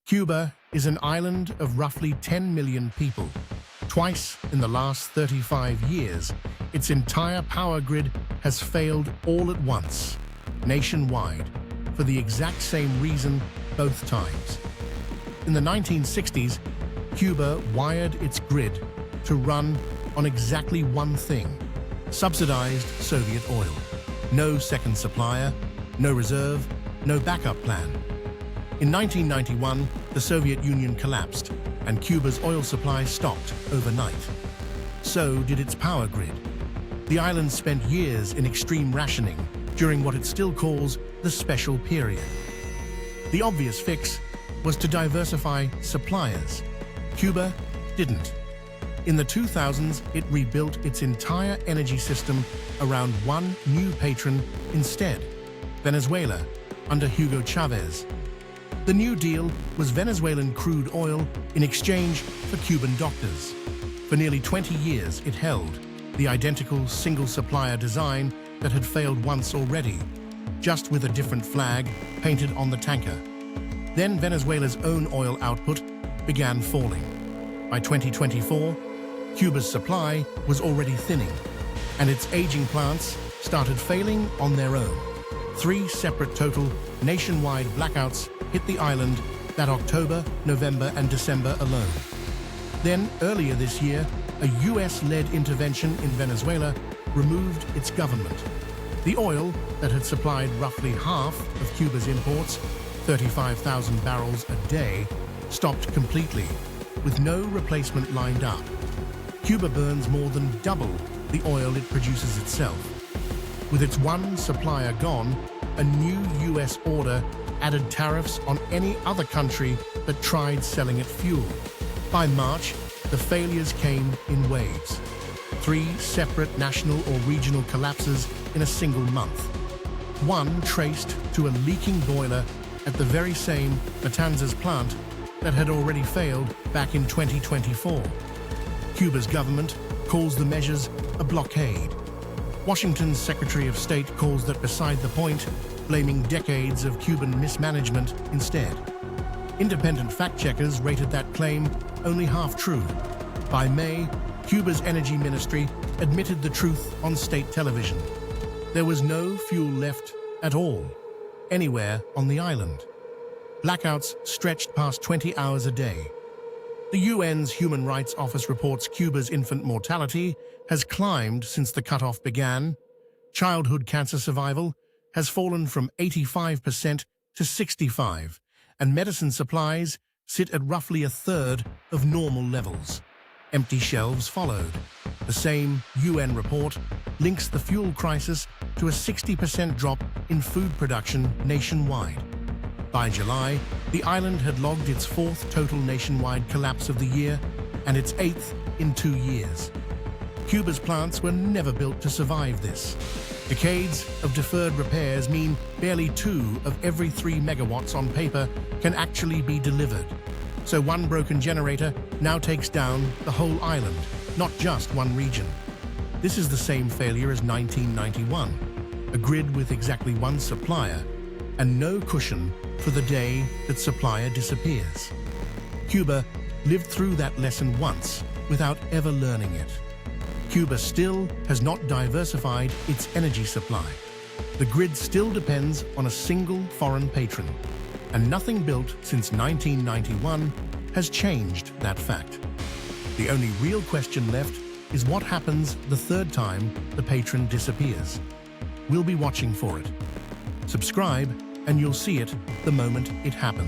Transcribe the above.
Cuba is an island of roughly 10 million people. Twice in the last 35 years, its entire power grid has failed all at once, nationwide, for the exact same reason both times. In the 1960s, Cuba wired its grid to run on exactly one thing: subsidized Soviet oil. No second supplier, no reserve, no backup plan. In 1991, the Soviet Union collapsed, and Cuba's oil supply stopped overnight. So did its power grid. The island spent years in extreme rationing during what it still calls the special period. The obvious fix was to diversify suppliers. Cuba didn't. In the 2000s, it rebuilt its entire energy system around one new patron instead: Venezuela, under Hugo Chavez. The New Deal was Venezuelan crude oil in exchange for Cuban doctors. For nearly 20 years, it held the identical single-supplier design that had failed once already, just with a different flag painted on the tanker. Then Venezuela's own oil output began falling. By 2024, Cuba's supply was already thinning, and its aging plants started failing on their own. 3 separate total nationwide blackouts hit the island that October, November, and December alone. Then, earlier this year, a US-led intervention in Venezuela removed its government. The oil that had supplied roughly half of Cuba's imports, 35,000 barrels a day, stopped completely, with no replacement lined up. Cuba burns more than double the oil it produces itself. With its one supplier gone, a new US order added tariffs on any other country that tried selling it fuel. By March, the failures came in waves. 3 separate national or regional collapses in a single month. One traced to a leaking boiler at the very same Matanzas plant that had already failed back in 2024. Cuba's government calls the measures a blockade. Washington's Secretary of State calls that beside the point, blaming decades of Cuban mismanagement instead. Independent fact-checkers rated that claim only half true. By May, Cuba's energy ministry admitted the truth on state television. There was no fuel left at all, anywhere on the island. Blackouts stretched past 20 hours a day. The UN's Human Rights Office reports Cuba's infant mortality has climbed since the cutoff began. Childhood cancer survival has fallen from 85% to 65%, and medicine supplies sit at roughly a third of normal levels. Empty shelves followed. The same UN report links the fuel crisis to a 60% drop in food production nationwide. By July, the island had logged its 4th total nationwide collapse of the year and its 8th in 2 years. Cuba's plants were never built to survive this. Decades of deferred repairs mean barely 2 of every 3 megawatts on paper can actually be delivered. So one broken generator now takes down the whole island, not just one region. This is the same failure as 1991, a grid with exactly one supplier and no cushion for the day that supplier disappears. Cuba lived through that lesson once without ever learning it. Cuba still has not diversified its energy supply. The grid still depends on a single foreign patron, and nothing built since 1991 has changed that fact. The only real question left is what happens the 3rd time the patron disappears. We'll be watching for it. Subscribe, and you'll see it the moment it happens.